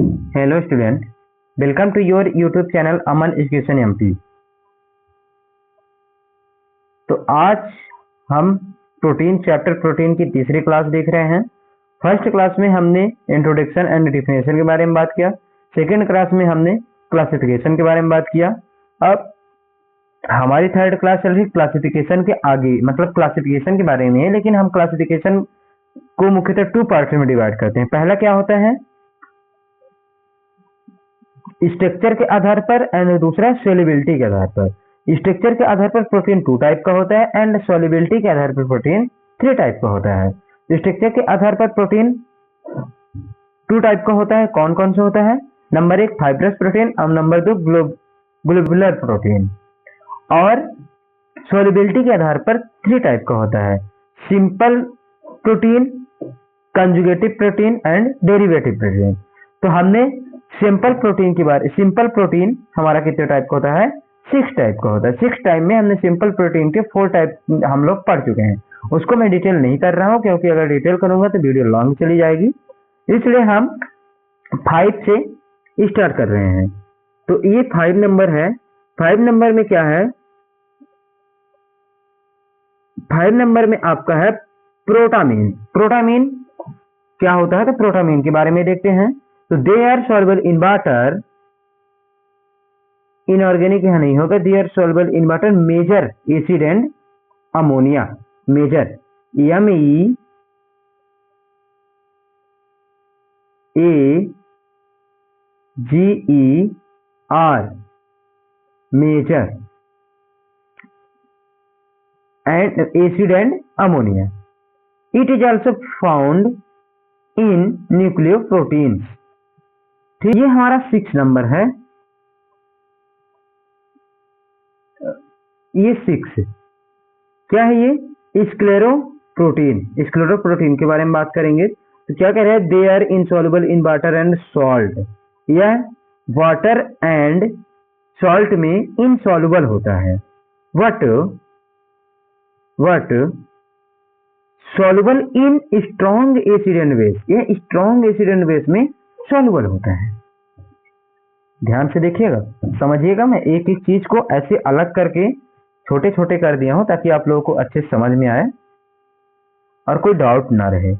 Hello student, welcome to your YouTube channel Aman education MP. तो आज हम प्रोटीन चैप्टर प्रोटीन की तीसरी क्लास देख रहे हैं। फर्स्ट क्लास में हमने इंट्रोडक्शन एंड डिफिनेशन के बारे में बात किया। सेकेंड क्लास में हमने क्लासिफिकेशन के बारे में बात किया। अब हमारी थर्ड क्लास चल रही क्लासिफिकेशन के आगे, मतलब क्लासिफिकेशन के बारे में है, लेकिन हम क्लासिफिकेशन को मुख्यतः टू पार्ट में डिवाइड करते हैं। पहला क्या होता है, स्ट्रक्चर के आधार पर, एंड दूसरा सोल्युबिलिटी के आधार पर। स्ट्रक्चर के आधार पर प्रोटीन 2 टाइप का होता है एंड सोल्युबिलिटी के आधार पर प्रोटीन 3 टाइप का होता है। स्ट्रक्चर के आधार पर प्रोटीन 2 टाइप का होता है। कौन कौन से होता है? नंबर 1 फाइब्रस प्रोटीन और नंबर 2 ग्लोबुलर प्रोटीन। और सोल्युबिलिटी के आधार पर 3 टाइप का होता है, simple protein, conjugative protein and derivative protein. तो हमने सिंपल प्रोटीन हमारा कितने टाइप का होता है? 6 टाइप का होता है। 6 टाइप में हमने सिंपल प्रोटीन के 4 टाइप हम लोग पढ़ चुके हैं। उसको मैं डिटेल नहीं कर रहा हूँ, क्योंकि अगर डिटेल करूंगा तो वीडियो लॉन्ग चली जाएगी, इसलिए हम 5 से स्टार्ट कर रहे हैं। तो ये 5 नंबर है। 5 नंबर में क्या है? 5 नंबर में आपका है प्रोटामीन। प्रोटामीन क्या होता है? तो प्रोटामीन के बारे में देखते हैं। तो they are soluble in water, inorganic यहाँ नहीं होगा, they are soluble in water, major acid and ammonia. Major MEAGER, major and acid and ammonia. It is also found in nucleoproteins. ठीक, ये हमारा 6 नंबर है। ये 6 क्या है? ये स्क्लेरोप्रोटीन। स्क्लेरोप्रोटीन के बारे में बात करेंगे तो क्या कह रहे हैं? They are insoluble in water and salt. यह वाटर एंड सॉल्ट में इनसॉल्युबल होता है। But soluble in strong acid and base. यह स्ट्रॉन्ग एसिड एंड बेस में सॉल्युबल होता है। ध्यान से देखिएगा, समझिएगा। मैं एक एक चीज को ऐसे अलग करके छोटे छोटे कर दिया हूं ताकि आप लोगों को अच्छे समझ में आए और कोई डाउट ना रहे।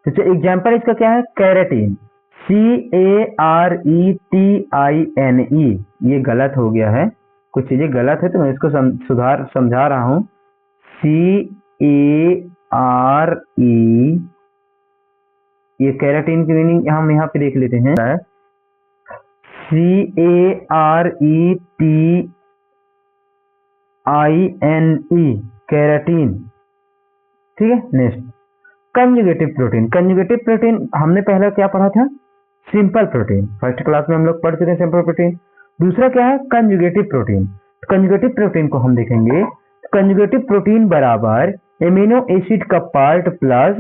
तो एग्जाम्पल इसका क्या है? Keratin, CARETINE। ये गलत हो गया है, कुछ चीजें गलत है तो मैं इसको समझा रहा हूं। CARE, ये कैरेटीन की मीनिंग हम यहाँ पे देख लेते हैं। CARETINE, keratin. ठीक है। Next conjugative protein. Conjugative protein हमने पहले क्या पढ़ा था? Simple protein. फर्स्ट क्लास में हम लोग पढ़ चुके हैं सिंपल प्रोटीन। दूसरा क्या है? Conjugative protein. कंजुगेटिव प्रोटीन को हम देखेंगे। कंजुगेटिव प्रोटीन बराबर एमिनो एसिड का पार्ट प्लस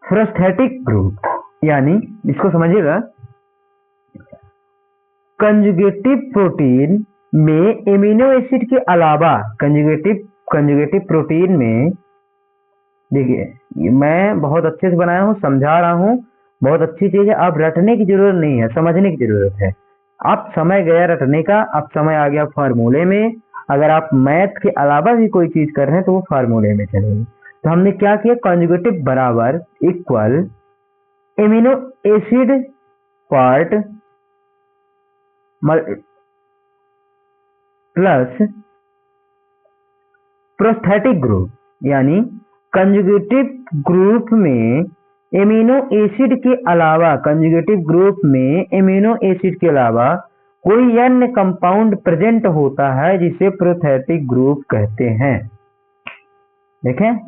प्रोस्थेटिक ग्रुप। यानी इसको समझिएगा, कंजुगेटिव प्रोटीन में एमिनो एसिड के अलावा कंजुगेटिव प्रोटीन में, देखिए मैं बहुत अच्छे से बनाया हूं, समझा रहा हूं, बहुत अच्छी चीज है। आप रटने की जरूरत नहीं है, समझने की जरूरत है। आप समय गया रटने का, अब समय आ गया फार्मूले में। अगर आप मैथ के अलावा भी कोई चीज कर रहे हैं तो वो फार्मूले में चलेगी। तो हमने क्या किया? कंजुगेटिव बराबर equal amino acid part plus prosthetic group. यानी कंजुगेटिव ग्रुप में एमिनो एसिड के अलावा, कंजुगेटिव ग्रुप में एमिनो एसिड के अलावा कोई अन्य कंपाउंड प्रेजेंट होता है जिसे प्रोस्थेटिक ग्रुप कहते हैं। देखें,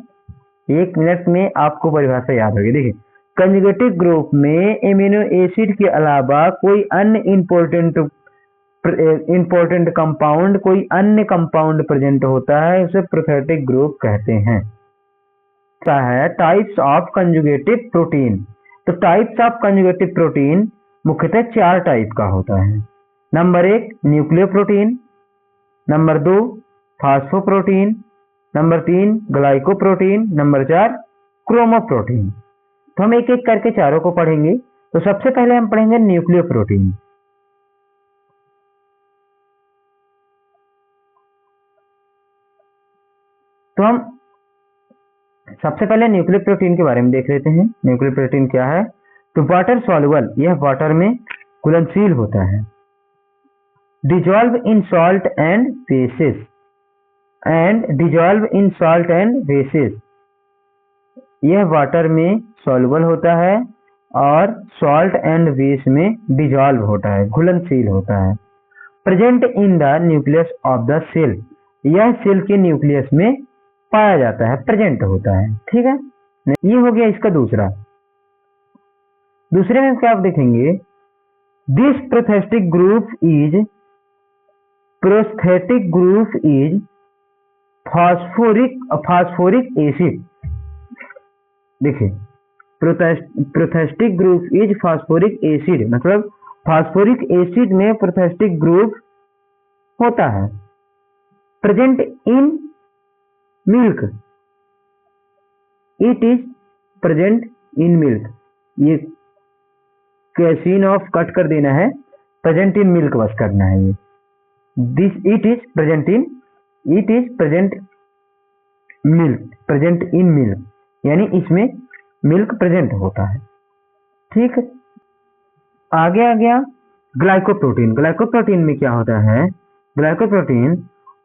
1 मिनट में आपको परिभाषा याद होगी। देखिए, कंजुगेटिव ग्रुप में एमिनो एसिड के अलावा कोई अन्य इंपॉर्टेंट कंपाउंड, कोई अन्य कंपाउंड प्रेजेंट होता है, उसे प्रोस्थेटिक ग्रुप कहते हैं। क्या है? Types of conjugative protein. तो टाइप्स ऑफ कंजुगेटिव प्रोटीन मुख्यतः 4 टाइप का होता है। Number 1 nucleoprotein, number 2 phosphoprotein, number 3 glycoprotein, number 4 chromoprotein. तो हम एक एक करके चारों को पढ़ेंगे। तो सबसे पहले हम पढ़ेंगे न्यूक्लियोप्रोटीन। तो हम सबसे पहले न्यूक्लियोप्रोटीन के बारे में देख लेते हैं। न्यूक्लियोप्रोटीन क्या है? तो वाटर सॉल्युबल, यह वाटर में घुलनशील होता है। Dissolve in salt and bases यह वाटर में सॉल्युबल होता है और सॉल्ट एंड बेस में डिजॉल्व होता है, घुलनशील होता है। Present in the nucleus of the cell, यह सेल के न्यूक्लियस में पाया जाता है, प्रेजेंट होता है। ठीक है, ये हो गया इसका दूसरा। दूसरे में क्या आप देखेंगे? This prosthetic group is phosphoric acid. देखिए, prosthetic group is phosphoric acid, मतलब फास्फोरिक एसिड में प्रोस्थेटिक ग्रुप होता है। Present in milk, it is present in milk. ये कैसीन ऑफ कट कर देना है, प्रेजेंट इन मिल्क बस करना है। ये this it is present in milk, यानी इसमें मिल्क प्रेजेंट होता है। ठीक है, आगे आ गया ग्लाइकोप्रोटीन। ग्लाइकोप्रोटीन में क्या होता है? Glycoprotein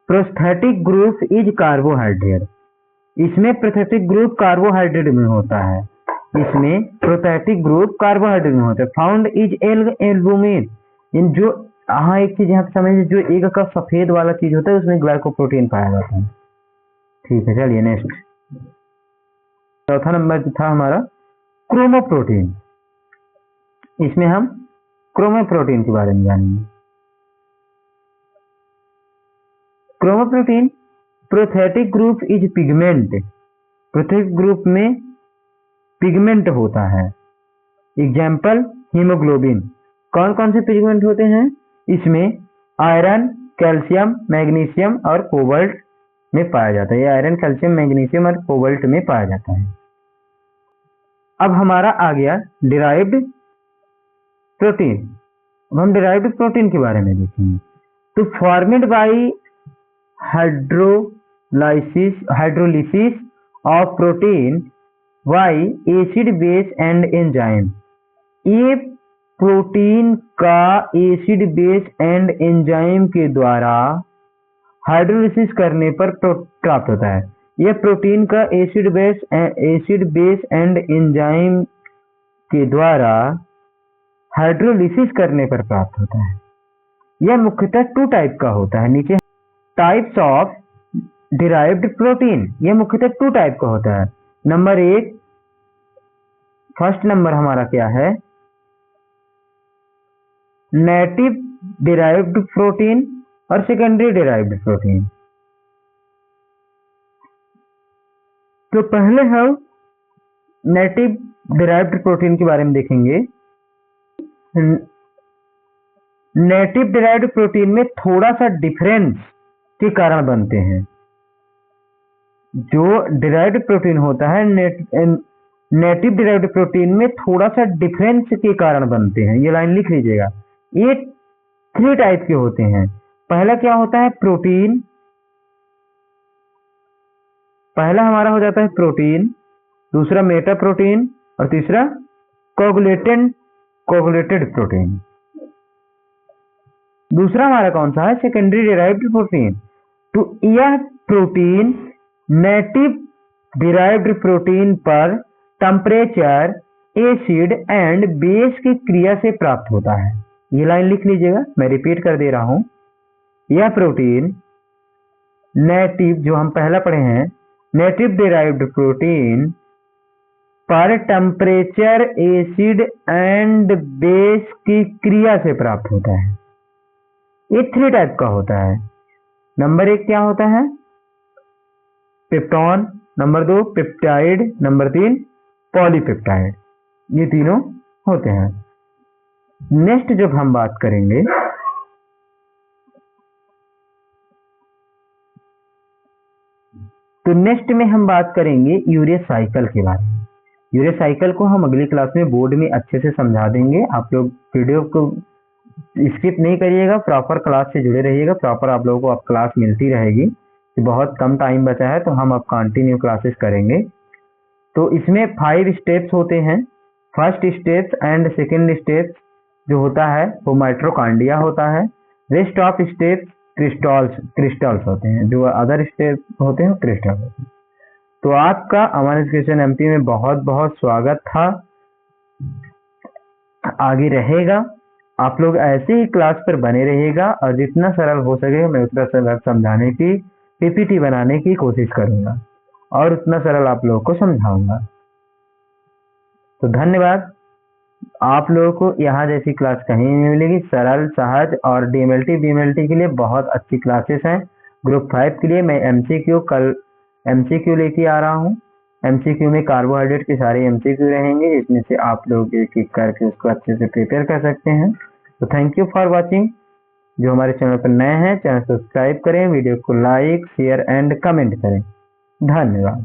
prosthetic group is carbohydrate, इसमें प्रोस्थेटिक ग्रुप कार्बोहाइड्रेट में होता है। इसमें प्रोस्थेटिक ग्रुप कार्बोहाइड्रेट में होता है। फाउंड इज एल्बुमिन, इन जो हाँ एक चीज यहाँ पे समझिए, जो एग का सफेद वाला चीज होता है उसमें ग्लाइकोप्रोटीन पाया जाता है। ठीक है, चलिए नेक्स्ट। चौथा नंबर था हमारा क्रोमोप्रोटीन। इसमें हम क्रोमोप्रोटीन के बारे में जानेंगे। Chromoprotein prosthetic group is pigment, prosthetic group में पिगमेंट होता है। Example haemoglobin. कौन कौन से पिगमेंट होते हैं? इसमें आयरन, कैल्शियम, मैग्नीशियम और कोबाल्ट में पाया जाता है। ये आयरन, कैल्शियम, मैग्नीशियम और कोबाल्ट में पाया जाता है। अब हमारा आ गया डिराइव्ड प्रोटीन। अब हम डिराइव्ड प्रोटीन के बारे में देखेंगे। तो formed by hydrolysis of protein by acid base and enzyme. ये प्रोटीन का एसिड बेस एंड एंजाइम के द्वारा हाइड्रोलिसिस करने पर प्राप्त होता है। यह प्रोटीन का एसिड बेस एंड एंजाइम के द्वारा हाइड्रोलिसिस करने पर प्राप्त होता है। यह मुख्यतः 2 टाइप का होता है। नीचे टाइप्स ऑफ डिराइव्ड प्रोटीन, यह मुख्यतः 2 टाइप का होता है। नंबर 1, फर्स्ट नंबर हमारा क्या है? नेटिव डिराइव्ड प्रोटीन और सेकेंडरी डिराइव्ड प्रोटीन। तो पहले हम नेटिव डिराइव्ड प्रोटीन के बारे में देखेंगे। नेटिव डिराइव्ड प्रोटीन में थोड़ा सा डिफरेंस के कारण बनते हैं। जो डिराइव्ड प्रोटीन होता है नेटिव डिराइव्ड प्रोटीन में थोड़ा सा डिफरेंस के कारण बनते हैं। ये लाइन लिख लीजिएगा। ये 3 टाइप के होते हैं। पहला क्या होता है? प्रोटीन। पहला हमारा हो जाता है प्रोटीन, दूसरा मेटा प्रोटीन और तीसरा कोगुलेटेड प्रोटीन। दूसरा हमारा कौन सा है? Secondary derived protein. तो यह प्रोटीन नेटिव डिराइव्ड प्रोटीन पर टेम्परेचर, एसिड एंड बेस की क्रिया से प्राप्त होता है। ये लाइन लिख लीजिएगा, मैं रिपीट कर दे रहा हूं। यह प्रोटीन नेटिव, जो हम पहला पढ़े हैं, नेटिव डिराइव्ड प्रोटीन पर टेम्परेचर, एसिड एंड बेस की क्रिया से प्राप्त होता है। ये 3 टाइप का होता है। नंबर 1 क्या होता है? Peptone, number 2 peptide, number 3 polypeptide. ये तीनों होते हैं। नेक्स्ट जब हम बात करेंगे तो नेक्स्ट में हम बात करेंगे यूरिया साइकिल के बारे में। यूरे साइकिल को हम अगली क्लास में बोर्ड में अच्छे से समझा देंगे। आप लोग वीडियो को स्किप नहीं करिएगा, प्रॉपर क्लास से जुड़े रहिएगा। प्रॉपर आप लोगों को अब क्लास मिलती रहेगी। बहुत कम टाइम बचा है तो हम अब कंटिन्यू क्लासेस करेंगे। तो इसमें 5 स्टेप्स होते हैं। First steps and second steps जो होता है वो माइटोकॉन्ड्रिया होता है। रेस्ट ऑफ स्टेप्स क्रिस्टल्स होते हैं। जो अदर स्टेप होते हैं क्रिस्टल होते हैं। तो आपका अमन एजुकेशन एमपी में बहुत बहुत स्वागत था। आगे रहेगा, आप लोग ऐसे ही क्लास पर बने रहिएगा और जितना सरल हो सके मैं उतना सरल समझाने की पीपीटी बनाने की कोशिश करूंगा और उतना सरल आप लोगों को समझाऊंगा। तो धन्यवाद। आप लोगों को यहाँ जैसी क्लास कहीं नहीं मिलेगी। सरल, सहज और डीएमएलटी बीएमएलटी के लिए बहुत अच्छी क्लासेस हैं। ग्रुप 5 के लिए मैं कल एमसीक्यू लेके आ रहा हूँ। एमसीक्यू में कार्बोहाइड्रेट के सारे एमसीक्यू रहेंगे, जिसमें से आप लोग एक एक करके उसको अच्छे से प्रिपेयर कर सकते हैं। तो थैंक यू फॉर वॉचिंग। जो हमारे चैनल पर नए हैं, चैनल सब्सक्राइब करें, वीडियो को लाइक, शेयर एंड कमेंट करें। धन्यवाद।